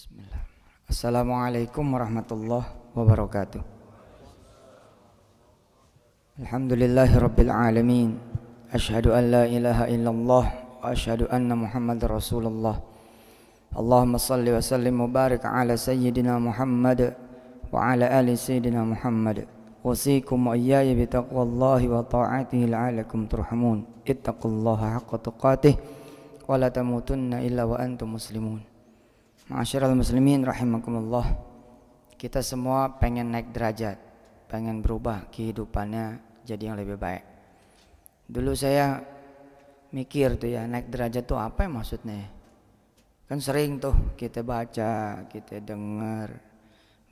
Bismillah. Assalamualaikum warahmatullahi wabarakatuh. Alhamdulillahirabbil alamin. Asyhadu an la ilaha illallah wa asyhadu anna Muhammadar Rasulullah. Allahumma salli wa sallim wa barik ala sayyidina Muhammad wa ala ali sayyidina Muhammad. Wasikum wa iyaya bi taqwallahi wa ta'atihi la'allakum turhamun. Ittaqullaha haqqa tuqatih wa la tamutunna illa wa antum muslimun. Ma'asyiral muslimin rahimakumullah. Kita semua pengen naik derajat, pengen berubah kehidupannya jadi yang lebih baik. Dulu saya mikir tuh ya, naik derajat tuh apa ya maksudnya? Kan sering tuh kita baca, kita dengar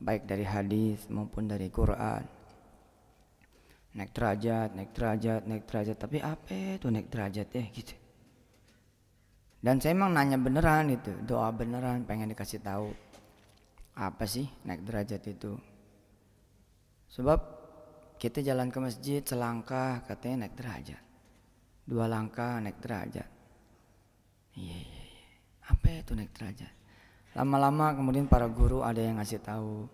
baik dari hadis maupun dari Quran. Naik derajat, naik derajat, naik derajat, tapi apa itu naik derajat ya gitu. Dan saya emang nanya beneran itu, doa beneran, pengen dikasih tahu apa sih naik derajat itu. Sebab kita jalan ke masjid selangkah katanya naik derajat, 2 langkah naik derajat. Iya. Apa itu naik derajat? Lama-lama kemudian para guru ada yang ngasih tahu,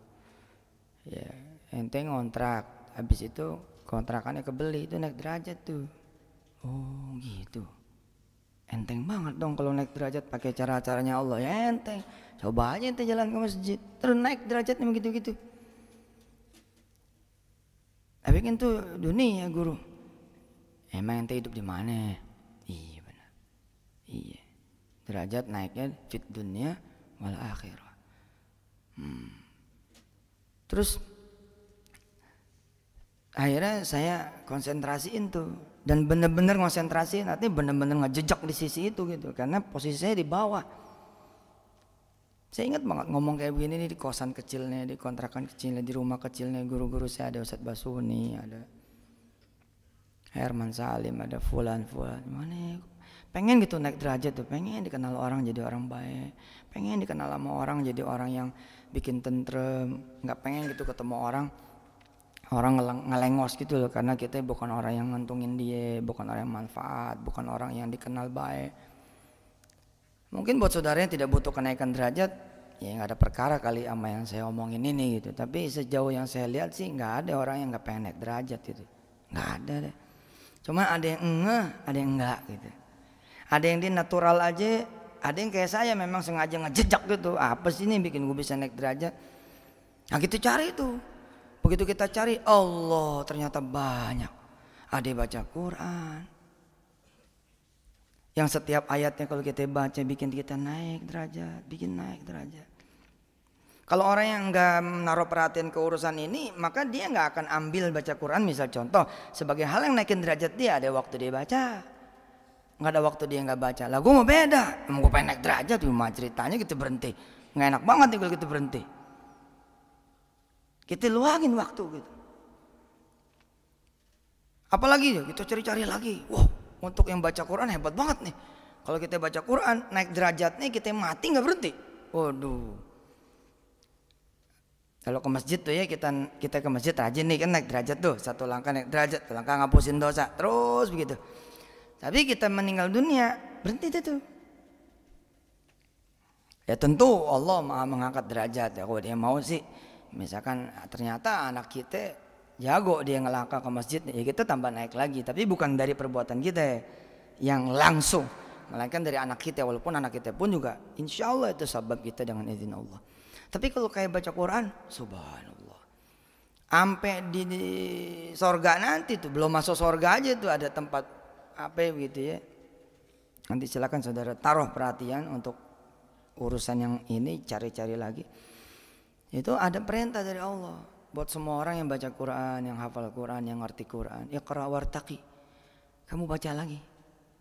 ya ente ngontrak, habis itu kontrakannya kebeli, itu naik derajat tuh. Oh gitu. Enteng banget dong kalau naik derajat pakai cara-caranya Allah, ya enteng. Coba aja ente jalan ke masjid terus naik derajatnya begitu-gitu. Tapi kan tuh dunia guru. Emang ente hidup di mana? Iya benar. Iya. Derajat naiknya fit dunia wal akhirah. Terus akhirnya saya konsentrasiin tuh. Dan bener-bener konsentrasi, nanti bener-bener ngejejak di sisi itu gitu, karena posisi saya di bawah. Saya ingat banget ngomong kayak begini nih di kosan kecilnya, di kontrakan kecilnya, di rumah kecilnya guru-guru saya, ada Ustadz Basuni, ada Herman Salim, ada Fulan. Mana ya? Pengen gitu naik derajat tuh, pengen dikenal orang jadi orang baik, pengen dikenal sama orang jadi orang yang bikin tentrem, nggak pengen gitu ketemu orang ngelengos gitu loh, karena kita bukan orang yang ngantungin dia, bukan orang yang manfaat, bukan orang yang dikenal baik. Mungkin buat saudaranya tidak butuh kenaikan derajat, ya nggak ada perkara kali sama yang saya omongin ini gitu. Tapi sejauh yang saya lihat sih nggak ada orang yang nggak pengen naik derajat gitu, nggak ada deh. Cuma ada yang ada yang enggak gitu. Ada yang dia natural aja, ada yang kayak saya memang sengaja ngejejak gitu. Apa sih ini bikin gue bisa naik derajat? Nah kita cari itu. Begitu kita cari, Allah ternyata banyak. Ada yang baca Quran, yang setiap ayatnya kalau kita baca bikin kita naik derajat, bikin naik derajat. Kalau orang yang enggak menaruh perhatian ke urusan ini, maka dia enggak akan ambil baca Quran. Misal contoh, sebagai hal yang naikin derajat dia, ada waktu dia baca, enggak ada waktu dia enggak baca. Lah gue mau beda, mau gue pengen naik derajat, cuma ceritanya kita berhenti. Nggak enak banget nih kalau kita berhenti. Kita luangin waktu gitu. Apalagi kita cari-cari lagi. Wow, untuk yang baca Quran hebat banget nih. Kalau kita baca Quran naik derajatnya kita mati nggak berhenti. Waduh. Kalau ke masjid tuh ya kita ke masjid rajin nih kan naik derajat tuh. 1 langkah naik derajat, 1 langkah ngapusin dosa, terus begitu. Tapi kita meninggal dunia berhenti tuh. Ya tentu Allah Maha mengangkat derajat ya. Kalau dia mau sih. Misalkan ternyata anak kita jago dia ngelangkah ke masjid, ya kita tambah naik lagi. Tapi bukan dari perbuatan kita yang langsung, melainkan dari anak kita. Walaupun anak kita pun juga insya Allah itu sebab kita dengan izin Allah. Tapi kalau kayak baca Quran, subhanallah, sampai di sorga nanti tuh, belum masuk sorga aja tuh ada tempat apa gitu ya. Nanti silakan saudara taruh perhatian untuk urusan yang ini, cari-cari lagi. Itu ada perintah dari Allah buat semua orang yang baca Quran, yang hafal Quran, yang ngerti Quran. Iqra wartaqi. Kamu baca lagi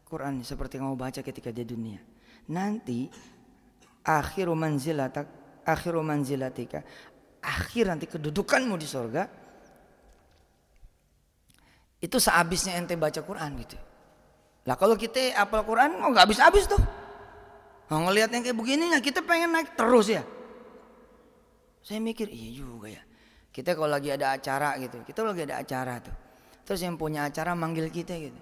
Quran seperti kamu baca ketika di dunia. Nanti akhiru manzilatika, akhir nanti kedudukanmu di surga itu sehabisnya ente baca Quran gitu. Lah kalau kita hafal Quran nggak habis-habis tuh. Ngelihat yang kayak begini, nah kita pengen naik terus ya. Saya mikir iya juga ya. Kita kalau lagi ada acara gitu, kita lagi ada acara tuh. Terus yang punya acara manggil kita gitu,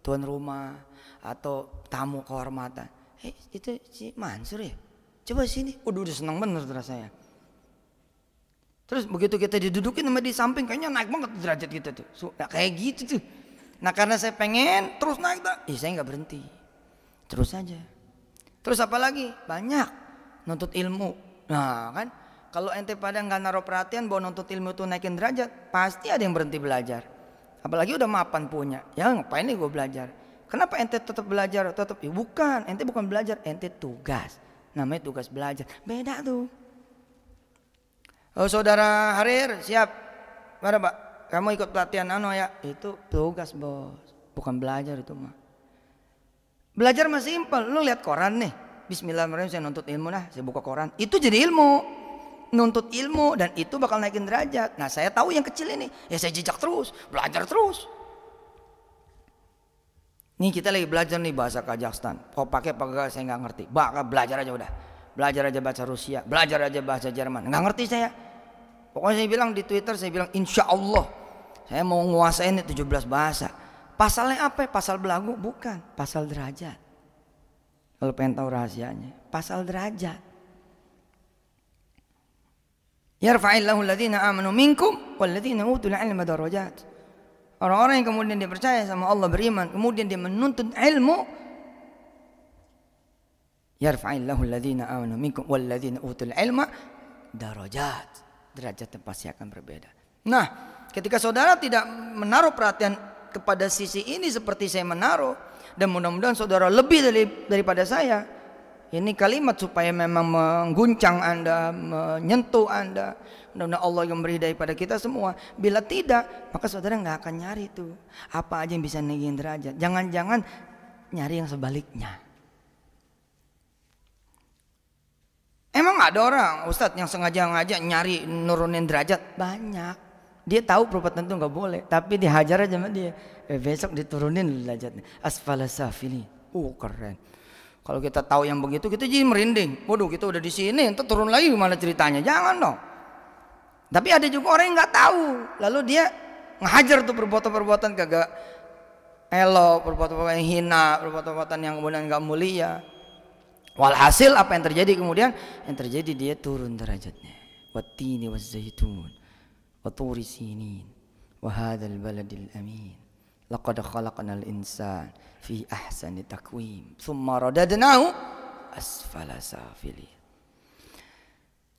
tuan rumah atau tamu kehormatan. Itu si Mansur ya. Coba sini, udah seneng bener rasanya. Terus begitu kita didudukin sama di samping, kayaknya naik banget derajat kita tuh. Nah, kayak gitu tuh. Nah karena saya pengen terus naik, saya nggak berhenti, terus aja. Terus apa lagi? Banyak nuntut ilmu. Nah kan, kalau ente pada nggak naruh perhatian bahwa nuntut ilmu itu naikin derajat, pasti ada yang berhenti belajar. Apalagi udah mapan punya, ya ngapain nih gue belajar? Kenapa ente tetap belajar? Tetap, ya bukan, ente bukan belajar, ente tugas. Namanya tugas belajar, beda tuh. Oh saudara Harir siap? Mana Pak? Kamu ikut pelatihan ya? Itu tugas bos, bukan belajar itu mah. Belajar mah simpel, lu lihat koran nih. Bismillahirrahmanirrahim, saya nuntut ilmu saya buka koran. Itu jadi ilmu, nuntut ilmu dan itu bakal naikin derajat. Nah saya tahu yang kecil ini, ya saya jejak terus, belajar terus. Nih kita lagi belajar nih bahasa Kazakhstan. Kau pakai saya nggak ngerti. Belajar aja udah. Belajar aja bahasa Rusia, belajar aja bahasa Jerman. Nggak ngerti saya. Pokoknya saya bilang di Twitter, saya bilang insya Allah saya mau nguasain 17 bahasa. Pasalnya apa? Pasal belagu? Bukan, pasal derajat. Kalau pengen tahu rahasianya, pasal derajat. Yarfa'illahu alladhina amanu minkum walladhina utul ilma darajat. Orang-orang yang kemudian dia percaya sama Allah, beriman, kemudian dia menuntut ilmu, yarfa'illahu alladhina amanu minkum walladhina utul ilma darajat. Derajatnya pasti akan berbeda. Nah, ketika saudara tidak menaruh perhatian kepada sisi ini seperti saya menaruh, dan mudah-mudahan saudara lebih daripada saya. Ini kalimat supaya memang mengguncang Anda, menyentuh Anda. Mudah-mudahan Allah yang memberi daripada kita semua. Bila tidak, maka saudara nggak akan nyari itu apa aja yang bisa naikin derajat. Jangan-jangan nyari yang sebaliknya. Emang ada orang Ustadz yang sengaja ngajak nyari nurunin derajat? Banyak. Dia tahu perbuatan itu nggak boleh, tapi dihajar aja sama dia. Besok diturunin derajatnya. Asfala safilin. Keren. Kalau kita tahu yang begitu, kita jadi merinding. Waduh, kita udah di sini, entar turun lagi gimana ceritanya? Jangan dong. Tapi ada juga orang yang nggak tahu, lalu dia ngehajar tuh perbuatan-perbuatan kagak elok, perbuatan-perbuatan yang hina, perbuatan-perbuatan yang kemudian nggak mulia. Walhasil apa yang terjadi kemudian? Yang terjadi dia turun derajatnya. Wattini wazzaitun wa turi sinin wa hadzal baladil amin. Laqad khalaqnal insana fi ahsani taqwim tsumma radadnahu asfala safilin.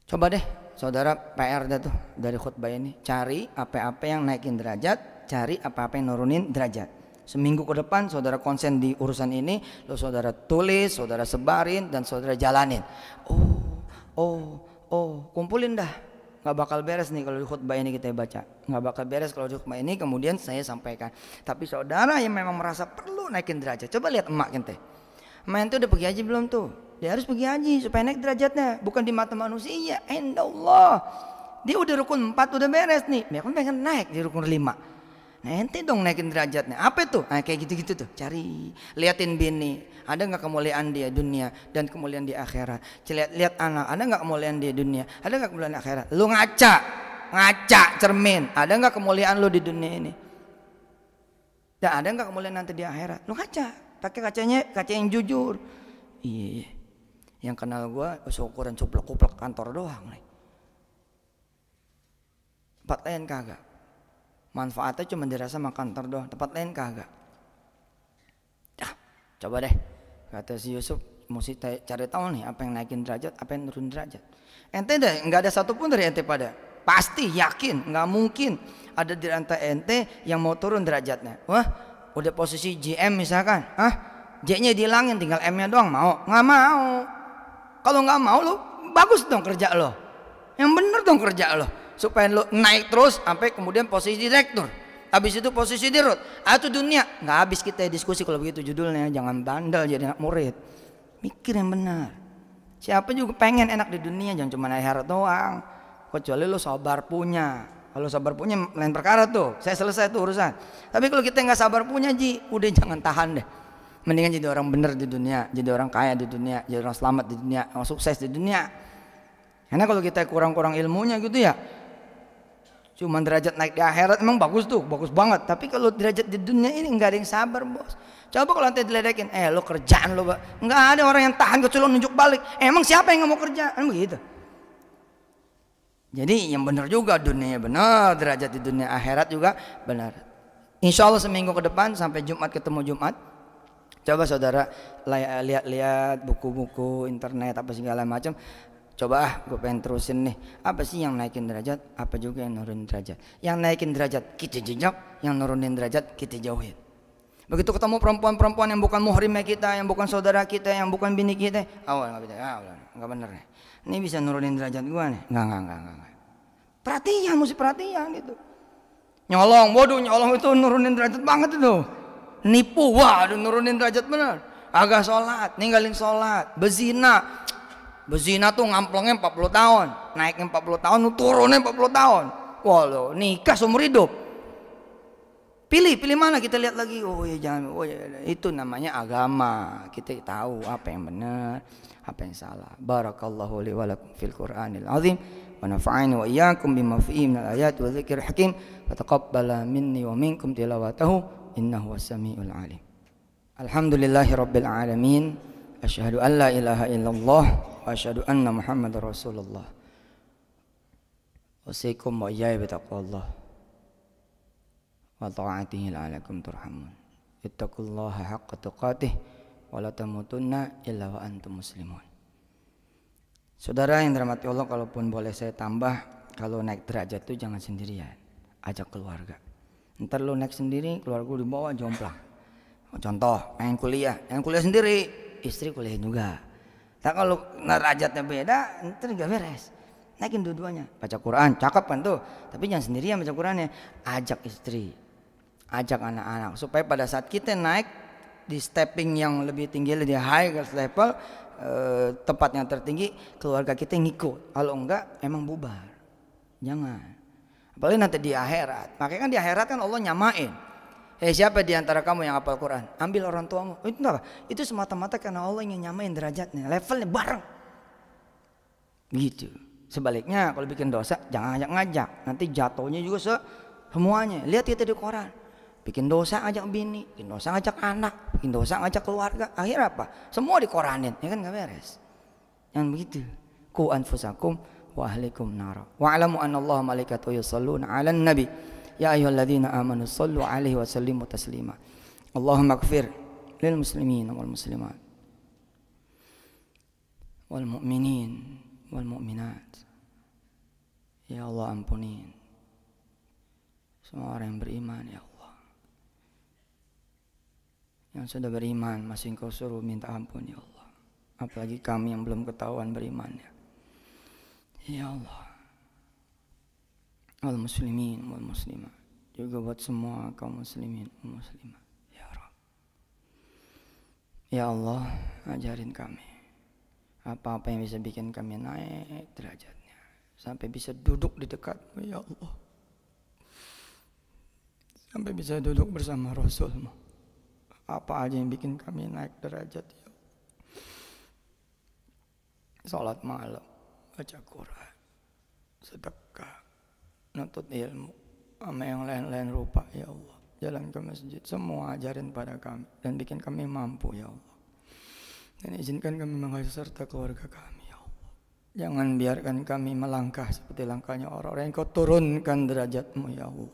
Coba deh saudara PR dah tuh dari khutbah ini, cari apa-apa yang naikin derajat, cari apa-apa yang nurunin derajat. Seminggu ke depan saudara konsen di urusan ini, lalu saudara tulis, saudara sebarin, dan saudara jalanin. Kumpulin dah. Nggak bakal beres nih kalau di khutbah ini kita baca. Nggak bakal beres kalau di khutbah ini kemudian saya sampaikan. Tapi saudara yang memang merasa perlu naikin derajat, coba lihat emak ente. Emak ente udah pergi haji belum tuh? Dia harus pergi haji supaya naik derajatnya. Bukan di mata manusia, indallah. Dia udah rukun 4 udah beres nih. Dia kan pengen naik di rukun 5. Nah ente dong naikin derajatnya. Apa itu? Nah, kayak gitu-gitu tuh. Cari, liatin bini, ada nggak kemuliaan dia dunia dan kemuliaan di akhirat. Lihat anak, ada nggak kemuliaan dia dunia, ada nggak kemuliaan di akhirat. Lu ngaca cermin, ada nggak kemuliaan lu di dunia ini? Dan ada nggak kemuliaan nanti di akhirat? Lu ngaca, pakai kaca yang jujur. Iya. Yang kenal gua syukuran cuplak-cuplak kantor doang nih. Tempat lain kagak. Manfaatnya cuma dirasa sama kantor doang, tempat lain kagak. Coba deh, kata si Yusuf, mesti cari tahu nih apa yang naikin derajat, apa yang turun derajat. Ente deh, nggak ada satupun dari ente pada, pasti yakin, nggak mungkin ada di antara ente yang mau turun derajatnya. Wah, udah posisi GM misalkan, J-nya dihilangin, tinggal M-nya doang, mau? Nggak mau. Kalau nggak mau lo, bagus dong kerja lo, yang bener dong kerja lo. Supaya lo naik terus sampai kemudian posisi direktur, habis itu posisi dirut, itu dunia. Nggak habis kita diskusi kalau begitu judulnya. Jangan bandel jadi anak murid, mikir yang benar. Siapa juga pengen enak di dunia, jangan cuma naik harta doang. Kecuali lo sabar punya. Kalau sabar punya lain perkara tuh, saya selesai tuh urusan. Tapi kalau kita nggak sabar punya udah jangan tahan deh. Mendingan jadi orang bener di dunia, jadi orang kaya di dunia, jadi orang selamat di dunia, orang sukses di dunia. Karena kalau kita kurang-kurang ilmunya gitu ya, cuma derajat naik di akhirat emang bagus tuh, bagus banget. Tapi kalau derajat di dunia ini nggak ada yang sabar bos. Coba kalau nanti diledekin, lo kerjaan lo, nggak ada orang yang tahan kecuali lo nunjuk balik. Emang siapa yang nggak mau kerja? Kan begitu. Jadi yang benar juga, dunia benar, derajat di dunia akhirat juga benar. Insya Allah seminggu ke depan sampai Jumat ketemu Jumat. Coba saudara lihat-lihat buku-buku internet apa segala macam. Coba gue pengen terusin nih. Apa sih yang naikin derajat? Apa juga yang nurunin derajat? Yang naikin derajat kita jenjak, yang nurunin derajat kita jauhin. Begitu ketemu perempuan-perempuan yang bukan muhrimnya kita, yang bukan saudara kita, yang bukan bini kita, nggak bisa, nggak bener nih. Ini bisa nurunin derajat gue nih? Nggak. Perhatian, mesti perhatian gitu. Nyolong, waduh nyolong itu nurunin derajat banget itu. Nipu, waduh nurunin derajat bener. Agak sholat, ninggalin sholat. Bezina tuh ngamplongnya 40 tahun, naiknya 40 tahun, turunnya 40 tahun. Waduh, nikah seumur hidup. Pilih mana kita lihat lagi. Oh ya jangan, itu namanya agama. Kita tahu apa yang benar, apa yang salah. Barakallahu li wa lakum fil Qur'anil azim wa nafa'ani wa iyyakum bima fihi minal ayati wa dzikril hakim wa taqabbala minni wa minkum tilawatahu innahu was-sami'ul alim. Alhamdulillahirabbil alamin. Asyhadu an la ilaha illallah wa asyhadu anna Muhammadar Rasulullah. Wasikum wa iyaya bi taqwallah wa ta'atihi la'alakum turhamun. Ittaqullaha haqqa tuqatih wa la tamutunna illa wa antum muslimun. Saudara yang dirahmati Allah, kalaupun boleh saya tambah, kalau naik derajat itu jangan sendirian, ajak keluarga. Ntar lu naik sendiri, keluarga di bawah jomplang. Contoh, pengen kuliah sendiri, istri kuliah juga. Tak kalau derajatnya beda, ntar gak beres. Naikin dua-duanya, baca Quran, cakep kan tuh. Tapi jangan sendirian baca Qurannya, ajak istri, ajak anak-anak, supaya pada saat kita naik di stepping yang lebih tinggi, lebih high level, tempat yang tertinggi, keluarga kita ngikut. Kalau enggak emang bubar. Jangan. Apalagi nanti di akhirat. Makanya kan di akhirat kan Allah nyamain. Siapa di antara kamu yang hafal Quran? Ambil orang tuamu. Itu apa? Itu semata-mata karena Allah ingin nyamain derajatnya, levelnya bareng. Gitu. Sebaliknya kalau bikin dosa jangan ngajak-ngajak. Nanti jatuhnya juga semuanya. Lihat kita di Quran. Bikin dosa ngajak bini, bikin dosa ngajak anak, bikin dosa ngajak keluarga. Akhirnya apa? Semua dikoranin, ya kan nggak beres. Yang begitu. Qu anfusakum wa ahlikum nara. Wa'lamu anna Allah malaikatahu yusholluna 'alan nabi. Ya ayyuhalladzina amanu shallu 'alaihi wa sallimu taslima. Allahumma ighfir lil muslimin wal muslimat wal mu'minin wal mu'minat. Ya Allah, ampunin semua orang yang beriman, ya Allah. Yang sudah beriman masih Engkau suruh minta ampun, ya Allah. Apalagi kami yang belum ketahuan berimannya, ya Allah. Wal muslimin wal muslimat, juga buat semua kaum muslimin wal muslimat, ya Rabb. Ya Allah, ajarin kami apa-apa yang bisa bikin kami naik derajatnya sampai bisa duduk di dekatmu, ya Allah. Sampai bisa duduk bersama Rasulmu. Apa aja yang bikin kami naik derajat, ya Allah. Salat malam, baca Quran, sedekah, nuntut ilmu, sama yang lain-lain rupa, ya Allah. Jalan ke masjid, semua ajarin pada kami dan bikin kami mampu, ya Allah. Dan izinkan kami mengasihi serta keluarga kami, ya Allah. Jangan biarkan kami melangkah seperti langkahnya orang-orang yang Kau turunkan derajatmu, ya Allah.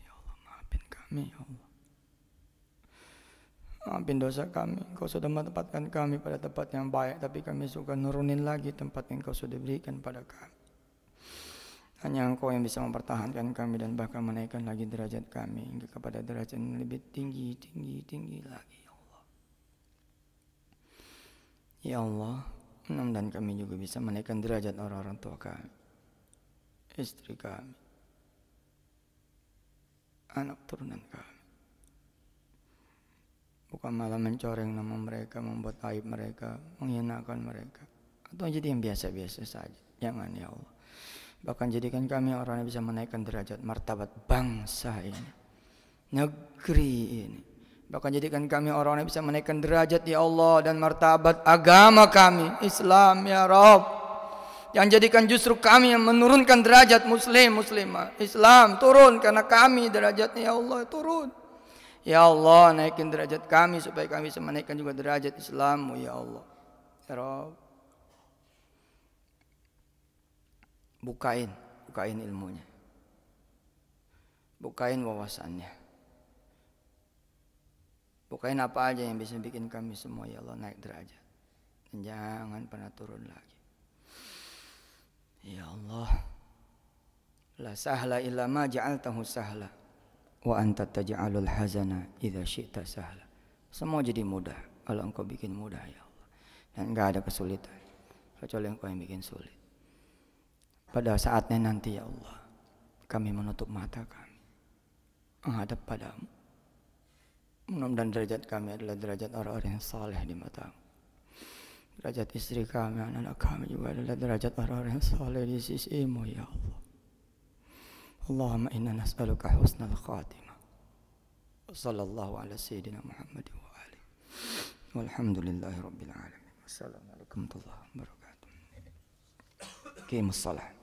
Ya Allah, maafin kami, ya Allah. Maafin dosa kami. Kau sudah menempatkan kami pada tempat yang baik, tapi kami suka nurunin lagi tempat yang Kau sudah berikan pada kami. Hanya Engkau yang bisa mempertahankan kami dan bahkan menaikkan lagi derajat kami hingga kepada derajat yang lebih tinggi lagi, ya Allah. Ya Allah, mudah-mudahan kami juga bisa menaikkan derajat orang-orang tua kami, istri kami, anak turunan kami. Bukan malah mencoreng nama mereka, membuat aib mereka, menghinakan mereka, atau jadi yang biasa-biasa saja. Jangan, ya Allah. Bahkan jadikan kami orang yang bisa menaikkan derajat martabat bangsa ini, negeri ini. Bahkan jadikan kami orang yang bisa menaikkan derajat, ya Allah, dan martabat agama kami, Islam, ya Rabb. Yang jadikan justru kami yang menurunkan derajat muslim, muslimah. Islam turun karena kami derajatnya, ya Allah, turun. Ya Allah, naikin derajat kami supaya kami bisa menaikkan juga derajat Islammu ya Allah. Ya Rabb. Bukain ilmunya. Bukain wawasannya. Bukain apa aja yang bisa bikin kami semua ya Allah naik derajat. Dan jangan pernah turun lagi. Ya Allah. La sahla illa ma ja'altahu sahla. Wa anta taj'alul hazana idza syi'ta sahla. Semua jadi mudah kalau engkau bikin mudah ya Allah. Dan enggak ada kesulitan kecuali engkau yang bikin sulit. Pada saatnya nanti ya Allah, kami menutup mata kami menghadap padamu. Mudah-mudahan derajat kami adalah derajat orang-orang yang saleh di matamu. Derajat istri kami, anak-anak kami juga adalah derajat orang-orang yang saleh di sisimu ya Allah. Allahumma inna nas'aluka husnal khatimah. Sallallahu ala sayyidina Muhammad wa alihi. Walhamdulillahi rabbil alamin. Wassalamualaikum warahmatullahi wabarakatuh. Qimus shalah.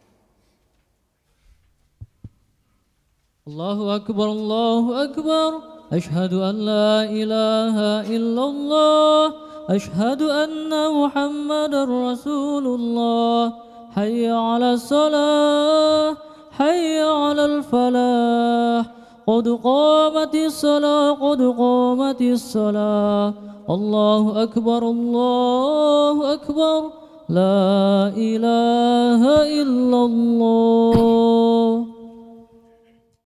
Allahu akbar, Allahu akbar. Ashhadu an la ilaha illallah. Ashhadu anna Muhammadar Rasulullah. Hayya 'ala shalah. حي على الفلاح قد قامت الصلاة قد قامت الصلاة الله أكبر الله أكبر لا إله إلا الله